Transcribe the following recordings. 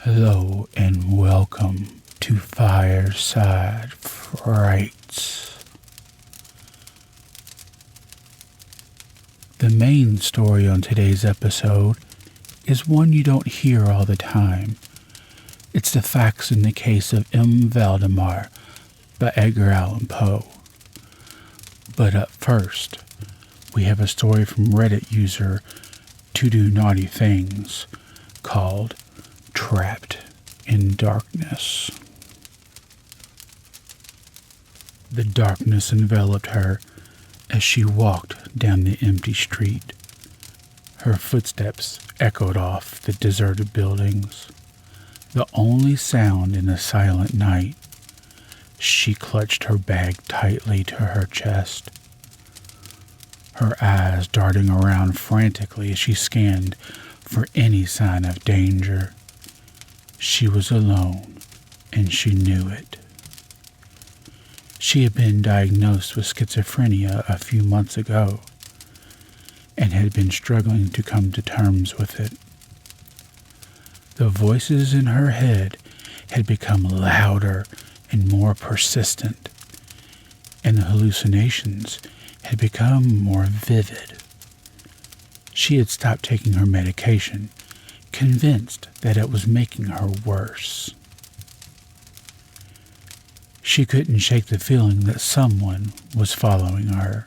Hello and welcome to Fireside Frights. The main story on today's episode is one you don't hear all the time. It's the facts in the case of Valdemar by Edgar Allan Poe. But up first, we have a story from Reddit user todonaughtythings called Trapped in Darkness. The darkness enveloped her as she walked down the empty street. Her footsteps echoed off the deserted buildings. The only sound in the silent night. She clutched her bag tightly to her chest, her eyes darting around frantically as she scanned for any sign of danger. She was alone, and she knew it. She had been diagnosed with schizophrenia a few months ago, and had been struggling to come to terms with it. The voices in her head had become louder and more persistent, and the hallucinations had become more vivid. She had stopped taking her medication, convinced that it was making her worse. She couldn't shake the feeling that someone was following her,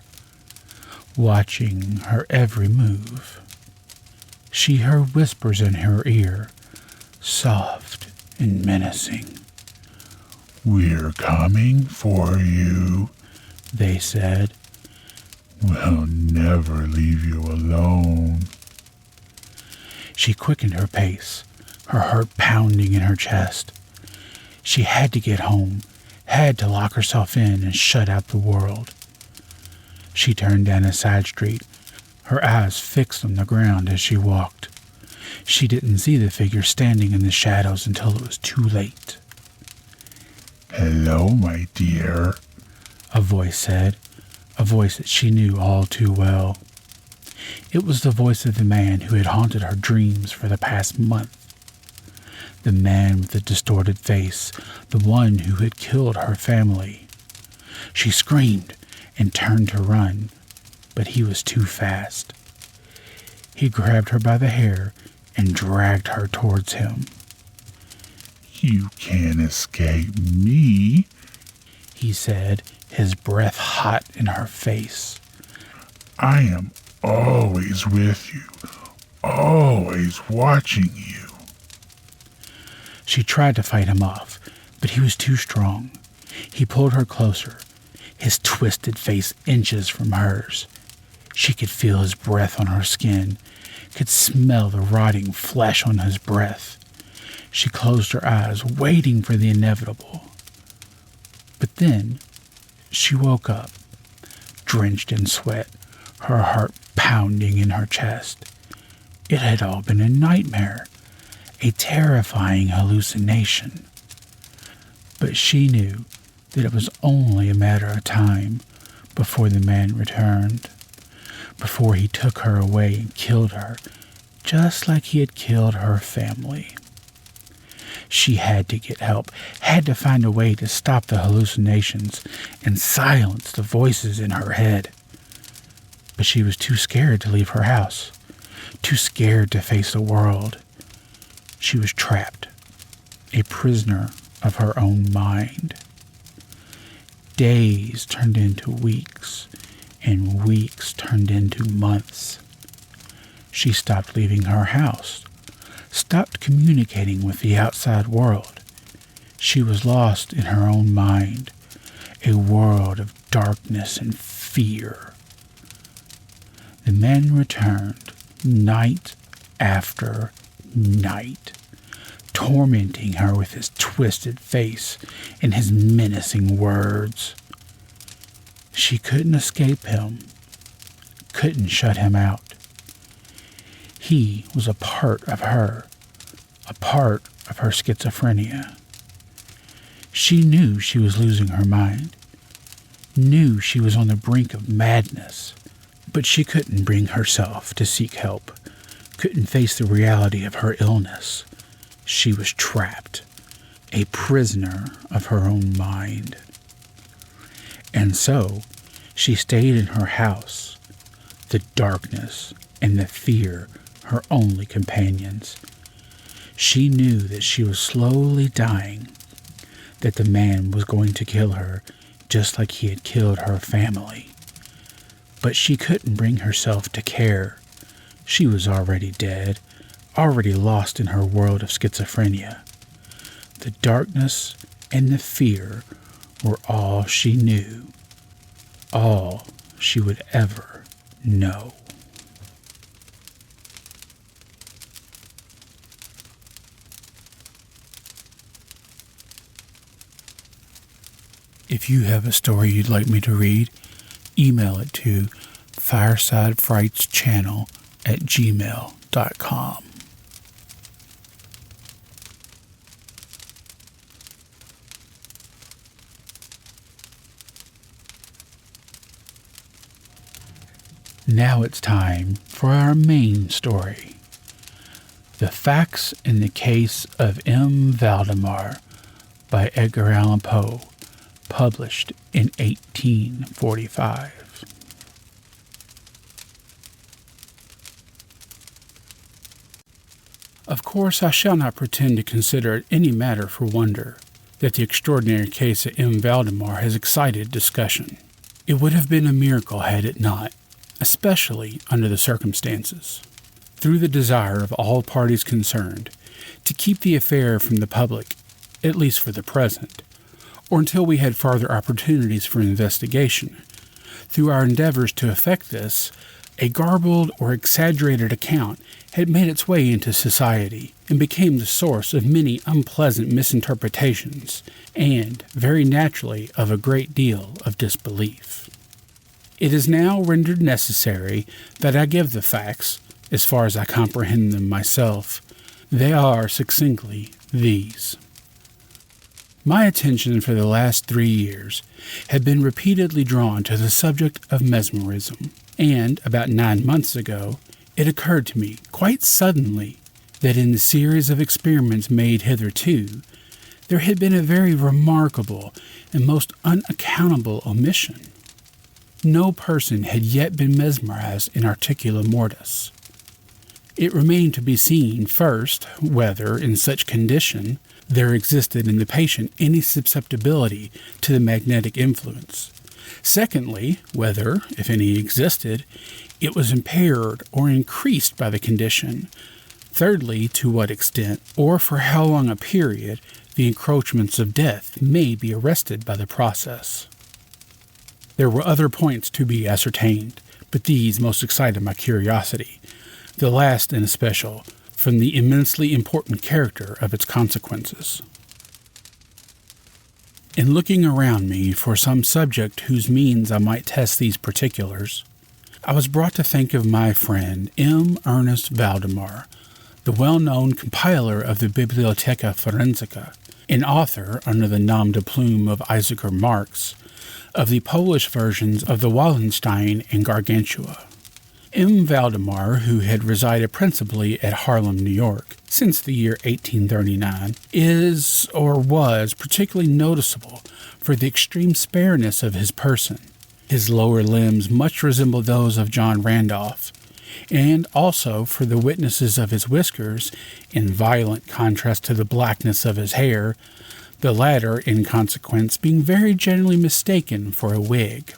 watching her every move. She heard whispers in her ear, soft and menacing. "We're coming for you," they said. "We'll never leave you alone." She quickened her pace, her heart pounding in her chest. She had to get home, had to lock herself in and shut out the world. She turned down a side street, her eyes fixed on the ground as she walked. She didn't see the figure standing in the shadows until it was too late. "Hello, my dear," a voice said, a voice that she knew all too well. It was the voice of the man who had haunted her dreams for the past month. The man with the distorted face, the one who had killed her family. She screamed and turned to run, but he was too fast. He grabbed her by the hair and dragged her towards him. "You can't escape me," he said, his breath hot in her face. "I am always with you, always watching you." She tried to fight him off, but he was too strong. He pulled her closer, his twisted face inches from hers. She could feel his breath on her skin, could smell the rotting flesh on his breath. She closed her eyes, waiting for the inevitable. But then she woke up, drenched in sweat, her heart pounding in her chest. It had all been a nightmare, a terrifying hallucination. But she knew that it was only a matter of time before the man returned, before he took her away and killed her, just like he had killed her family. She had to get help, had to find a way to stop the hallucinations and silence the voices in her head. But she was too scared to leave her house, too scared to face the world. She was trapped, a prisoner of her own mind. Days turned into weeks, and weeks turned into months. She stopped leaving her house, stopped communicating with the outside world. She was lost in her own mind, a world of darkness and fear. The man returned night after night, tormenting her with his twisted face and his menacing words. She couldn't escape him, couldn't shut him out. He was a part of her, a part of her schizophrenia. She knew she was losing her mind, knew she was on the brink of madness, but she couldn't bring herself to seek help, couldn't face the reality of her illness. She was trapped, a prisoner of her own mind. And so she stayed in her house, the darkness and the fear her only companions. She knew that she was slowly dying, that the man was going to kill her just like he had killed her family. But she couldn't bring herself to care. She was already dead, already lost in her world of schizophrenia. The darkness and the fear were all she knew, all she would ever know. If you have a story you'd like me to read, email it to firesidefrightschannel@gmail.com. Now it's time for our main story. The Facts in the Case of M. Valdemar by Edgar Allan Poe, published in 1845. Of course, I shall not pretend to consider it any matter for wonder that the extraordinary case of M. Valdemar has excited discussion. It would have been a miracle had it not, especially under the circumstances. Through the desire of all parties concerned to keep the affair from the public, at least for the present, or until we had farther opportunities for investigation, through our endeavors to effect this, a garbled or exaggerated account had made its way into society and became the source of many unpleasant misinterpretations and, very naturally, of a great deal of disbelief. It is now rendered necessary that I give the facts, as far as I comprehend them myself. They are, succinctly, these. My attention for the last 3 years had been repeatedly drawn to the subject of mesmerism, and about 9 months ago it occurred to me, quite suddenly, that in the series of experiments made hitherto, there had been a very remarkable and most unaccountable omission. No person had yet been mesmerized in articula mortis. It remained to be seen, first, whether, in such condition, there existed in the patient any susceptibility to the magnetic influence. Secondly, whether, if any existed, it was impaired or increased by the condition. Thirdly, to what extent, or for how long a period, the encroachments of death may be arrested by the process. There were other points to be ascertained, but these most excited my curiosity, the last in especial, from the immensely important character of its consequences. In looking around me for some subject whose means I might test these particulars, I was brought to think of my friend M. Ernest Valdemar, the well-known compiler of the Bibliotheca Forensica, and author, under the nom de plume of Isaacor Marx, of the Polish versions of the Wallenstein and Gargantua. M. Valdemar, who had resided principally at Harlem, New York, since the year 1839, is, or was, particularly noticeable for the extreme spareness of his person. His lower limbs much resemble those of John Randolph, and also for the witnesses of his whiskers, in violent contrast to the blackness of his hair, the latter, in consequence, being very generally mistaken for a wig.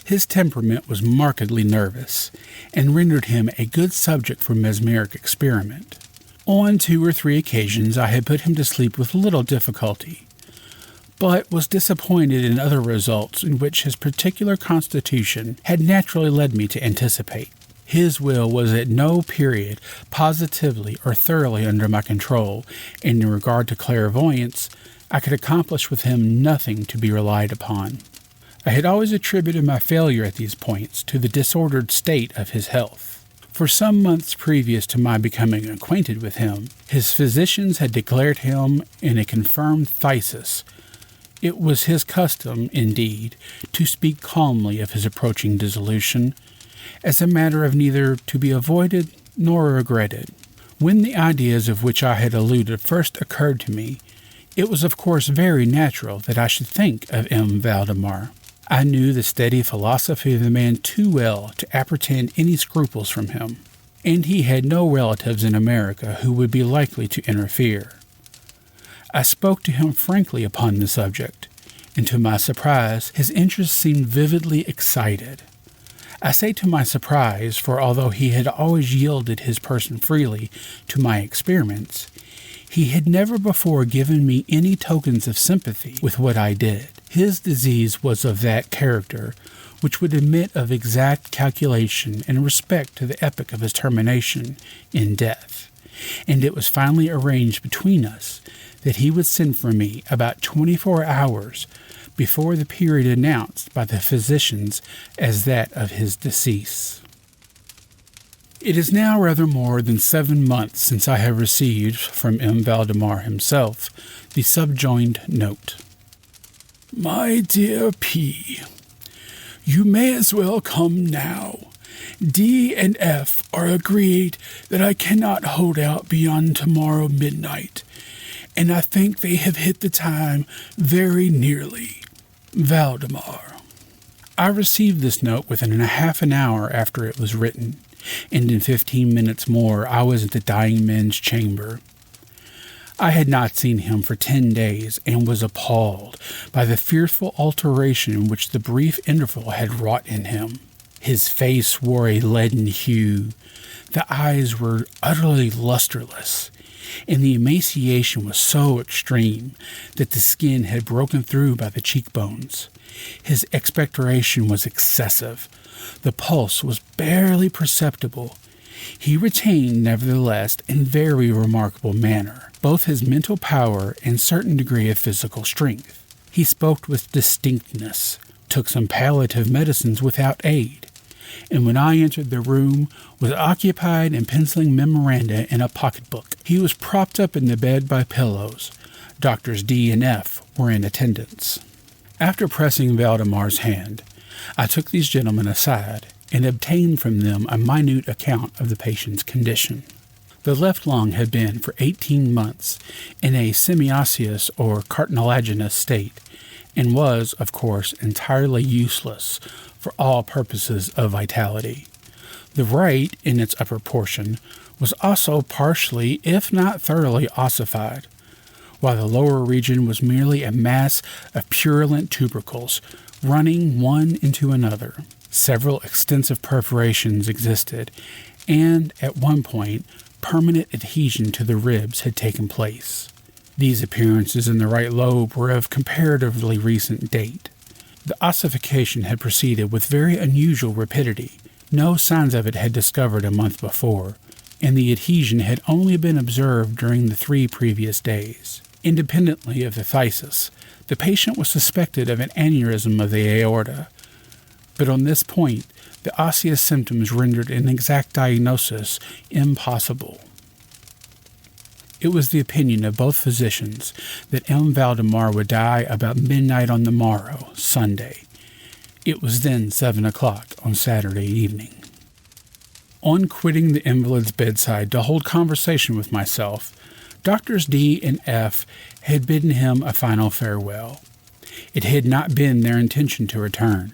His temperament was markedly nervous, and rendered him a good subject for mesmeric experiment. On 2 or 3 occasions I had put him to sleep with little difficulty, but was disappointed in other results in which his particular constitution had naturally led me to anticipate. His will was at no period positively or thoroughly under my control, and in regard to clairvoyance, I could accomplish with him nothing to be relied upon. I had always attributed my failure at these points to the disordered state of his health. For some months previous to my becoming acquainted with him, his physicians had declared him in a confirmed phthisis. It was his custom, indeed, to speak calmly of his approaching dissolution, as a matter of neither to be avoided nor regretted. When the ideas of which I had alluded first occurred to me, it was of course very natural that I should think of M. Valdemar. I knew the steady philosophy of the man too well to apprehend any scruples from him, and he had no relatives in America who would be likely to interfere. I spoke to him frankly upon the subject, and to my surprise, his interest seemed vividly excited. I say to my surprise, for although he had always yielded his person freely to my experiments, he had never before given me any tokens of sympathy with what I did. His disease was of that character which would admit of exact calculation and respect to the epoch of his termination in death, and it was finally arranged between us that he would send for me about 24 hours before the period announced by the physicians as that of his decease. It is now rather more than 7 months since I have received from M. Valdemar himself the subjoined note. My dear P., you may as well come now. D and F are agreed that I cannot hold out beyond tomorrow midnight, and I think they have hit the time very nearly. Valdemar. I received this note within a half an hour after it was written, and in 15 minutes more I was at the dying man's chamber. I had not seen him for 10 days, and was appalled by the fearful alteration which the brief interval had wrought in him. His face wore a leaden hue, the eyes were utterly lustreless, and the emaciation was so extreme that the skin had broken through by the cheekbones. His expectoration was excessive. The pulse was barely perceptible. He retained, nevertheless, in very remarkable manner, both his mental power and certain degree of physical strength. He spoke with distinctness, took some palliative medicines without aid, and when I entered the room, was occupied in penciling memoranda in a pocketbook. He was propped up in the bed by pillows. Doctors D and F were in attendance. After pressing Valdemar's hand, I took these gentlemen aside and obtained from them a minute account of the patient's condition. The left lung had been for 18 months in a semiosseous or cartilaginous state, and was, of course, entirely useless for all purposes of vitality. The right, in its upper portion, was also partially, if not thoroughly, ossified, while the lower region was merely a mass of purulent tubercles, running one into another. Several extensive perforations existed, and, at one point, permanent adhesion to the ribs had taken place. These appearances in the right lobe were of comparatively recent date. The ossification had proceeded with very unusual rapidity. No signs of it had discovered a month before, and the adhesion had only been observed during the 3 previous days. Independently of the phthisis, the patient was suspected of an aneurysm of the aorta, but on this point the osseous symptoms rendered an exact diagnosis impossible. It was the opinion of both physicians that M. Valdemar would die about midnight on the morrow, Sunday. It was then 7 o'clock on Saturday evening. On quitting the invalid's bedside to hold conversation with myself, Doctors D and F had bidden him a final farewell. It had not been their intention to return,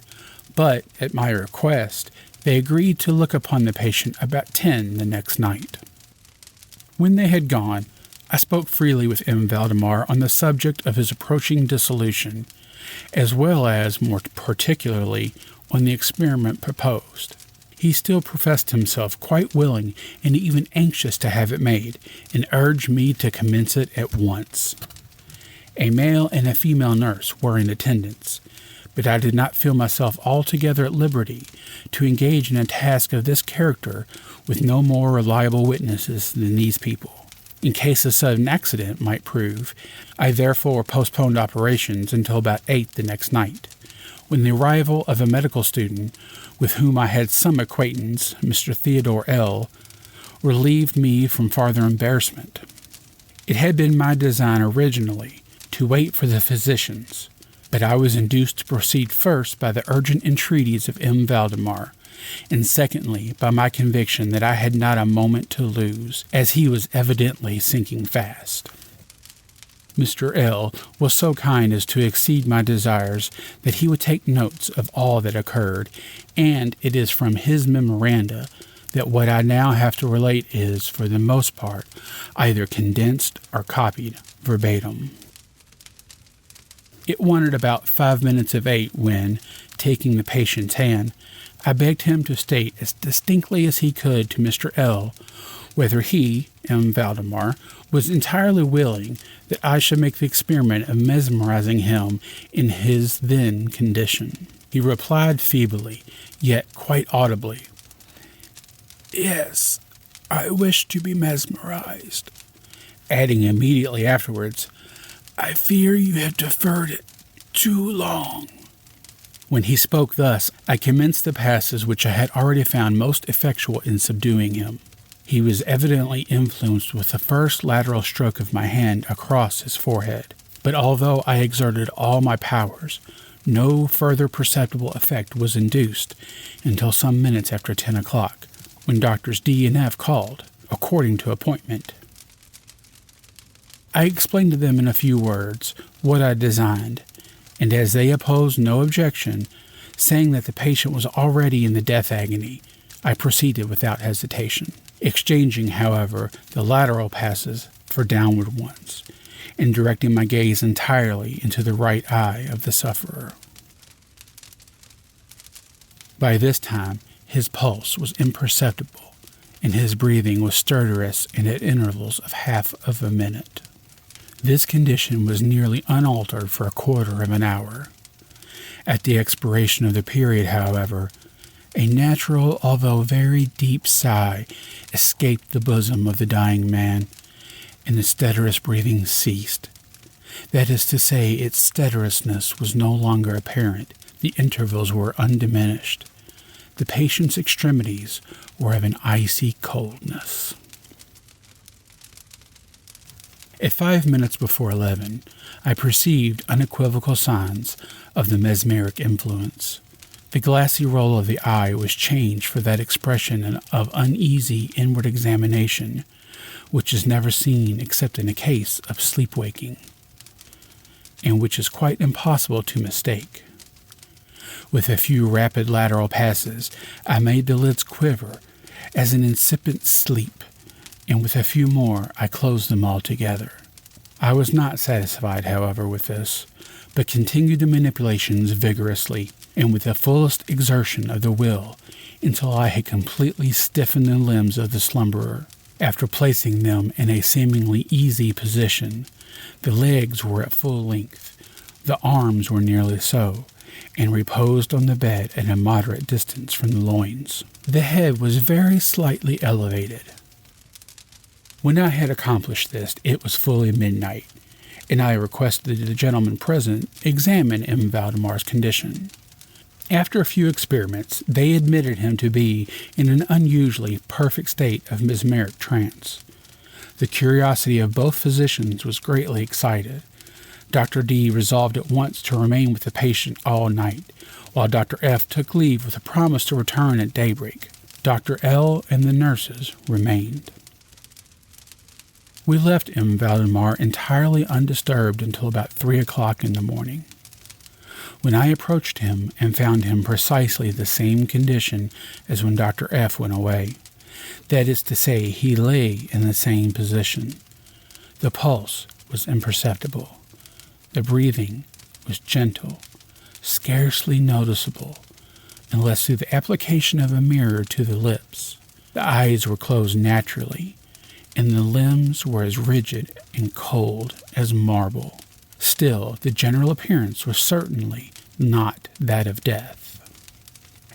but, at my request, they agreed to look upon the patient about 10 the next night. When they had gone, I spoke freely with M. Valdemar on the subject of his approaching dissolution, as well as, more particularly, on the experiment proposed. He still professed himself quite willing and even anxious to have it made, and urged me to commence it at once. A male and a female nurse were in attendance, but I did not feel myself altogether at liberty to engage in a task of this character with no more reliable witnesses than these people, in case a sudden accident might prove. I therefore postponed operations until about 8 the next night, when the arrival of a medical student, with whom I had some acquaintance, Mr. Theodore L., relieved me from farther embarrassment. It had been my design originally to wait for the physicians, but I was induced to proceed first by the urgent entreaties of M. Valdemar, and secondly, by my conviction that I had not a moment to lose, as he was evidently sinking fast. Mr. L. was so kind as to exceed my desires that he would take notes of all that occurred, and it is from his memoranda that what I now have to relate is, for the most part, either condensed or copied verbatim. It wanted about 5 minutes of 8 when, taking the patient's hand, I begged him to state as distinctly as he could to Mr. L. whether he, M. Valdemar, was entirely willing that I should make the experiment of mesmerizing him in his then condition. He replied feebly, yet quite audibly, "Yes, I wish to be mesmerized," adding immediately afterwards, "I fear you have deferred it too long." When he spoke thus, I commenced the passes which I had already found most effectual in subduing him. He was evidently influenced with the first lateral stroke of my hand across his forehead, but although I exerted all my powers, no further perceptible effect was induced until some minutes after 10 o'clock, when Doctors D and F called, according to appointment. I explained to them in a few words what I designed, and as they opposed no objection, saying that the patient was already in the death agony, I proceeded without hesitation, exchanging, however, the lateral passes for downward ones, and directing my gaze entirely into the right eye of the sufferer. By this time, his pulse was imperceptible, and his breathing was stertorous and at intervals of half of a minute. This condition was nearly unaltered for a quarter of an hour. At the expiration of the period, however, a natural, although very deep sigh escaped the bosom of the dying man, and the stertorous breathing ceased. That is to say, its stertorousness was no longer apparent. The intervals were undiminished. The patient's extremities were of an icy coldness. At 5 minutes before 11, I perceived unequivocal signs of the mesmeric influence. The glassy roll of the eye was changed for that expression of uneasy inward examination, which is never seen except in a case of sleep-waking, and which is quite impossible to mistake. With a few rapid lateral passes, I made the lids quiver as in incipient sleep, and with a few more I closed them altogether. I was not satisfied, however, with this, but continued the manipulations vigorously and with the fullest exertion of the will until I had completely stiffened the limbs of the slumberer. After placing them in a seemingly easy position, the legs were at full length, the arms were nearly so, and reposed on the bed at a moderate distance from the loins. The head was very slightly elevated. When I had accomplished this, it was fully midnight, and I requested the gentlemen present examine M. Valdemar's condition. After a few experiments, they admitted him to be in an unusually perfect state of mesmeric trance. The curiosity of both physicians was greatly excited. Dr. D resolved at once to remain with the patient all night, while Dr. F took leave with a promise to return at daybreak. Dr. L and the nurses remained. We left M. Valdemar entirely undisturbed until about 3 o'clock in the morning, when I approached him and found him precisely the same condition as when Dr. F went away. That is to say, he lay in the same position. The pulse was imperceptible. The breathing was gentle, scarcely noticeable, unless through the application of a mirror to the lips. The eyes were closed naturally, and the limbs were as rigid and cold as marble. Still, the general appearance was certainly not that of death.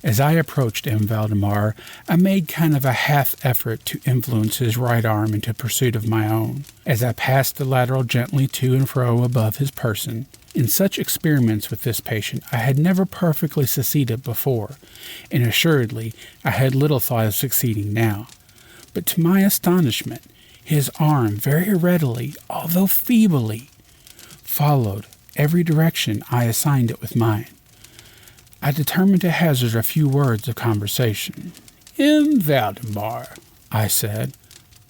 As I approached M. Valdemar, I made kind of a half effort to influence his right arm into pursuit of my own, as I passed the lateral gently to and fro above his person. In such experiments with this patient, I had never perfectly succeeded before, and assuredly I had little thought of succeeding now. But to my astonishment, his arm very readily, although feebly, followed every direction I assigned it with mine. I determined to hazard a few words of conversation. "M. Valdemar," I said,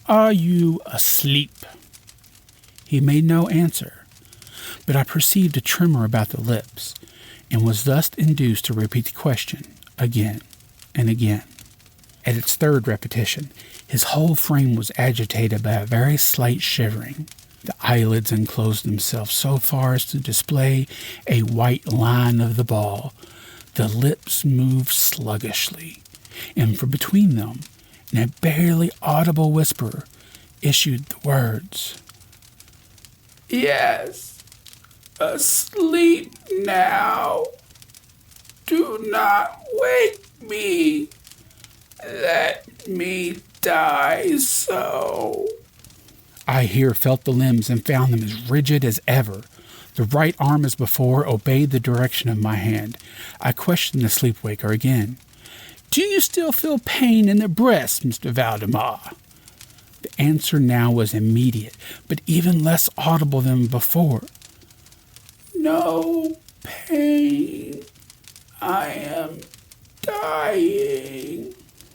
"are you asleep?" He made no answer, but I perceived a tremor about the lips, and was thus induced to repeat the question again and again. At its third repetition, his whole frame was agitated by a very slight shivering. The eyelids unclosed themselves so far as to display a white line of the ball. The lips moved sluggishly, and from between them, in a barely audible whisper, issued the words, "Yes, asleep now. Do not wake me. Let me die so." I here felt the limbs and found them as rigid as ever. The right arm, as before, obeyed the direction of my hand. I questioned the sleepwaker again. "Do you still feel pain in the breast, Mr. Valdemar?" The answer now was immediate, but even less audible than before. "No pain. I am dying."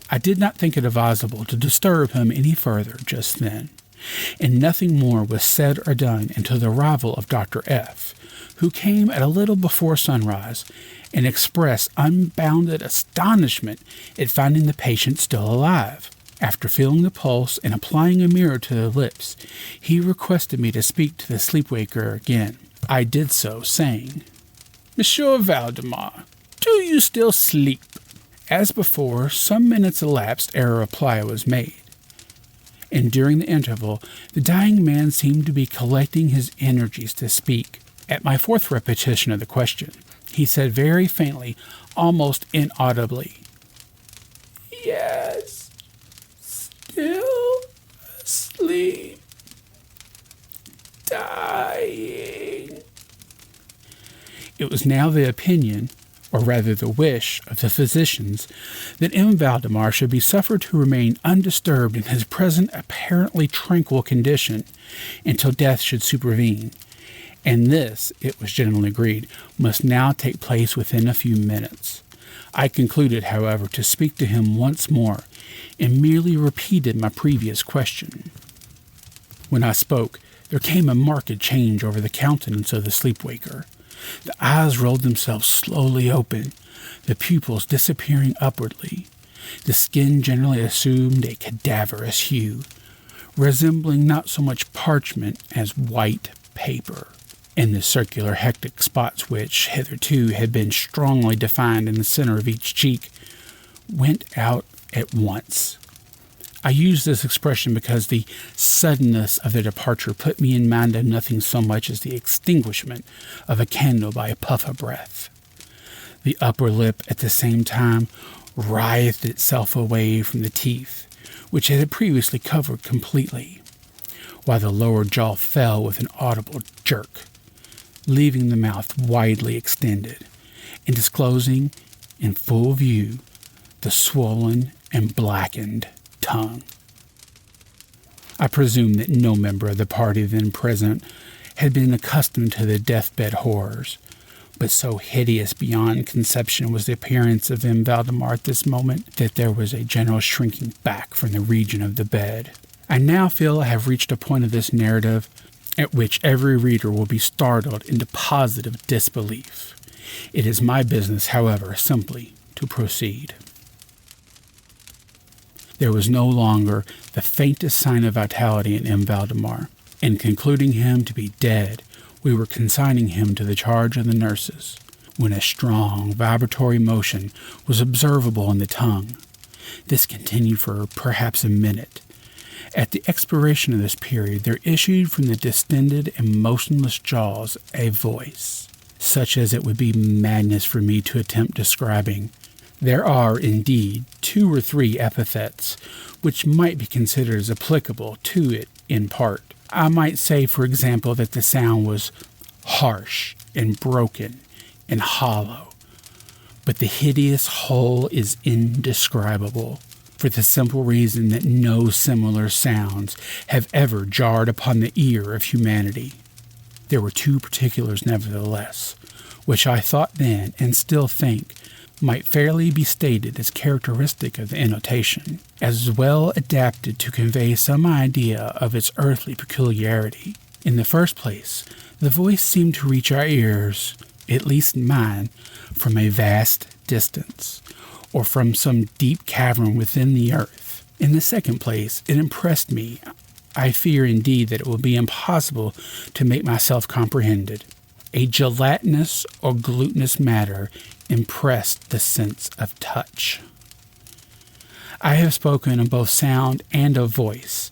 I did not think it advisable to disturb him any further just then, and nothing more was said or done until the arrival of Dr. F., who came at a little before sunrise and expressed unbounded astonishment at finding the patient still alive. After feeling the pulse and applying a mirror to the lips, he requested me to speak to the sleepwaker again. I did so, saying, "Monsieur Valdemar, do you still sleep?" As before, some minutes elapsed ere a reply was made, and during the interval, the dying man seemed to be collecting his energies to speak. At my fourth repetition of the question, he said very faintly, almost inaudibly, "Yes, still asleep, dying." It was now the opinion, or rather the wish, of the physicians that M. Valdemar should be suffered to remain undisturbed in his present apparently tranquil condition until death should supervene, and this, it was generally agreed, must now take place within a few minutes. I concluded, however, to speak to him once more, and merely repeated my previous question. When I spoke, there came a marked change over the countenance of the sleepwaker. The eyes rolled themselves slowly open, the pupils disappearing upwardly. The skin generally assumed a cadaverous hue, resembling not so much parchment as white paper, and the circular hectic spots which hitherto had been strongly defined in the center of each cheek went out at once. I use this expression because the suddenness of their departure put me in mind of nothing so much as the extinguishment of a candle by a puff of breath. The upper lip at the same time writhed itself away from the teeth, which it had previously covered completely, while the lower jaw fell with an audible jerk, leaving the mouth widely extended, and disclosing in full view the swollen and blackened tongue. I presume that no member of the party then present had been accustomed to the deathbed horrors, but so hideous beyond conception was the appearance of M. Valdemar at this moment that there was a general shrinking back from the region of the bed. I now feel I have reached a point of this narrative at which every reader will be startled into positive disbelief. It is my business, however, simply to proceed. There was no longer the faintest sign of vitality in M. Valdemar, and concluding him to be dead, we were consigning him to the charge of the nurses, when a strong vibratory motion was observable in the tongue. This continued for perhaps a minute. At the expiration of this period, there issued from the distended and motionless jaws a voice, such as it would be madness for me to attempt describing. There are, indeed, 2 or 3 epithets which might be considered as applicable to it in part. I might say, for example, that the sound was harsh and broken and hollow, but the hideous whole is indescribable, for the simple reason that no similar sounds have ever jarred upon the ear of humanity. There were 2 particulars, nevertheless, which I thought then and still think might fairly be stated as characteristic of the intonation, as well adapted to convey some idea of its earthly peculiarity. In the first place, the voice seemed to reach our ears, at least mine, from a vast distance, or from some deep cavern within the earth. In the second place, it impressed me. I fear indeed that it will be impossible to make myself comprehended. A gelatinous or glutinous matter impressed the sense of touch. I have spoken of both sound and of voice.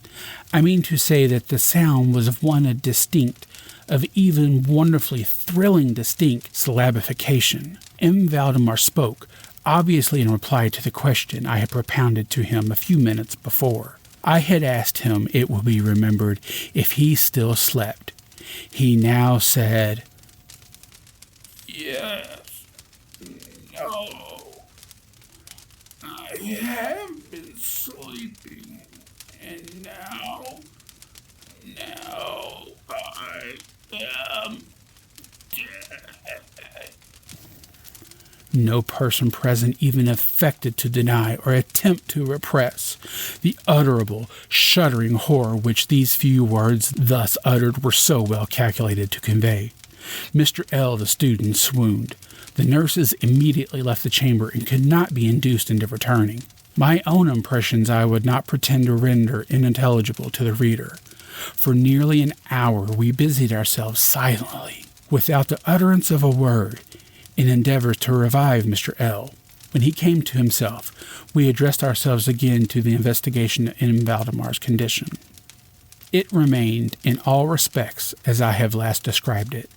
I mean to say that the sound was of one of even wonderfully thrilling distinct syllabification. M. Valdemar spoke, obviously in reply to the question I had propounded to him a few minutes before. I had asked him, it will be remembered, if he still slept. He now said, "Yes, no, I have been sleeping, and now I am dead." No person present even affected to deny or attempt to repress the utterable, shuddering horror which these few words thus uttered were so well calculated to convey. Mr. L., the student, swooned. The nurses immediately left the chamber and could not be induced into returning. My own impressions I would not pretend to render unintelligible to the reader. For nearly an hour we busied ourselves silently, without the utterance of a word, in endeavors to revive Mr. L. When he came to himself, we addressed ourselves again to the investigation in Valdemar's condition. It remained in all respects as I have last described it,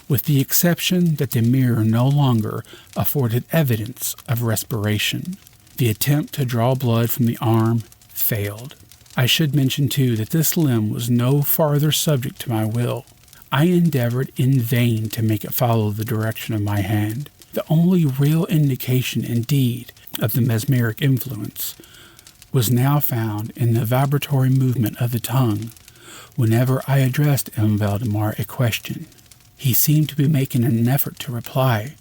with the exception that the mirror no longer afforded evidence of respiration. The attempt to draw blood from the arm failed. I should mention, too, that this limb was no farther subject to my will. I endeavored in vain to make it follow the direction of my hand. The only real indication, indeed, of the mesmeric influence was now found in the vibratory movement of the tongue whenever I addressed M. Valdemar a question. He seemed to be making an effort to reply,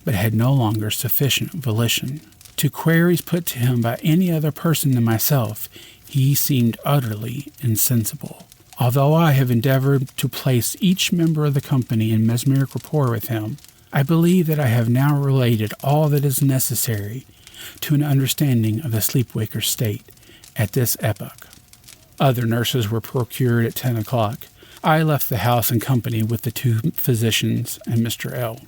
but had no longer sufficient volition. To queries put to him by any other person than myself, he seemed utterly insensible. Although I have endeavored to place each member of the company in mesmeric rapport with him, I believe that I have now related all that is necessary to an understanding of the sleepwaker's state at this epoch. Other nurses were procured at 10 o'clock. I left the house in company with the two physicians and Mr. L.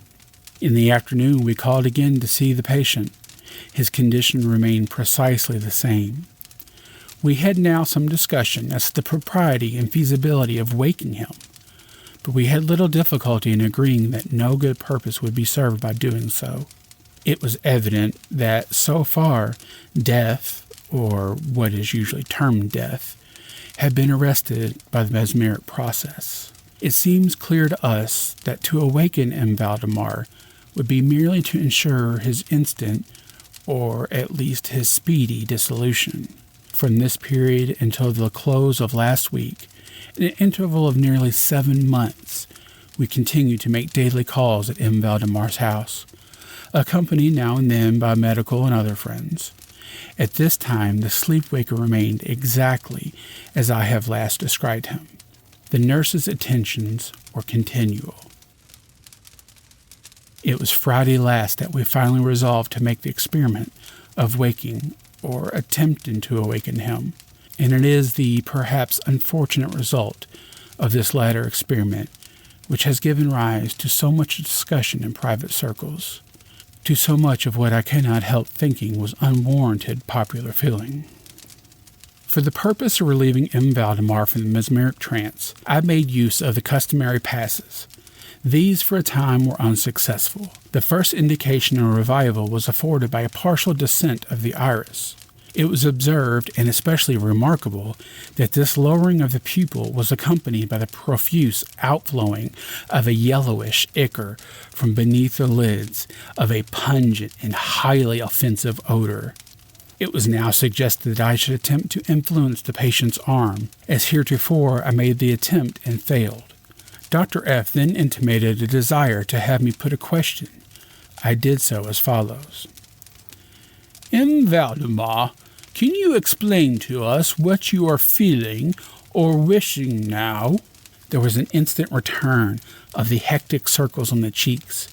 In the afternoon we called again to see the patient. His condition remained precisely the same. We had now some discussion as to the propriety and feasibility of waking him, but we had little difficulty in agreeing that no good purpose would be served by doing so. It was evident that, so far, death, or what is usually termed death, had been arrested by the mesmeric process. It seems clear to us that to awaken M. Valdemar would be merely to ensure his instant, or at least his speedy, dissolution. From this period until the close of last week, in an interval of nearly 7 months, we continued to make daily calls at M. Valdemar's house, accompanied now and then by medical and other friends. At this time, the sleepwaker remained exactly as I have last described him. The nurse's attentions were continual. It was Friday last that we finally resolved to make the experiment of waking or attempting to awaken him, and it is the perhaps unfortunate result of this latter experiment which has given rise to so much discussion in private circles, to so much of what I cannot help thinking was unwarranted popular feeling. For the purpose of relieving M. Valdemar from the mesmeric trance, I made use of the customary passes. These for a time were unsuccessful. The first indication of revival was afforded by a partial descent of the iris. It was observed, and especially remarkable, that this lowering of the pupil was accompanied by the profuse outflowing of a yellowish ichor from beneath the lids, of a pungent and highly offensive odor. It was now suggested that I should attempt to influence the patient's arm, as heretofore I made the attempt and failed. Dr. F then intimated a desire to have me put a question. I did so as follows. Valdemar, can you explain to us what you are feeling or wishing now? There was an instant return of the hectic circles on the cheeks.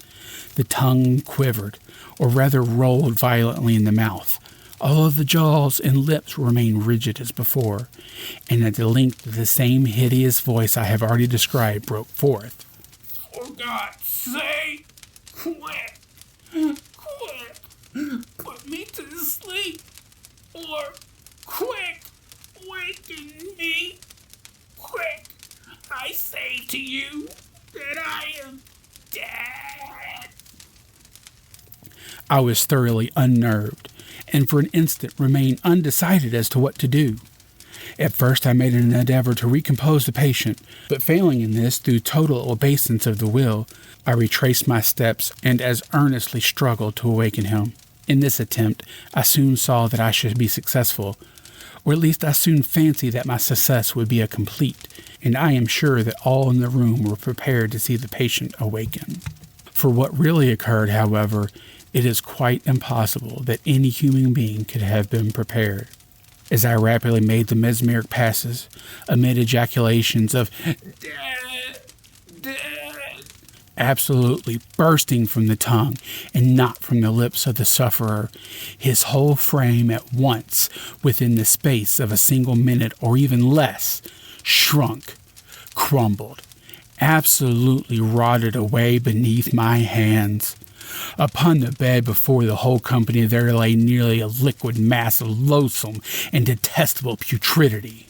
The tongue quivered, or rather rolled violently in the mouth. All of the jaws and lips remained rigid as before, and at the length of the same hideous voice I have already described broke forth. For God's sake, quick, put me to sleep, or quick, waken me, quick, I say to you that I am dead. I was thoroughly unnerved, and for an instant remained undecided as to what to do. At first I made an endeavor to recompose the patient, but failing in this through total obeisance of the will, I retraced my steps and as earnestly struggled to awaken him. In this attempt, I soon saw that I should be successful, or at least I soon fancied that my success would be a complete, and I am sure that all in the room were prepared to see the patient awaken. For what really occurred, however, it is quite impossible that any human being could have been prepared. As I rapidly made the mesmeric passes, amid ejaculations of "dead, dead," absolutely bursting from the tongue and not from the lips of the sufferer, his whole frame at once, within the space of a single minute or even less, shrunk, crumbled, absolutely rotted away beneath my hands. Upon the bed before the whole company there lay nearly a liquid mass of loathsome and detestable putridity.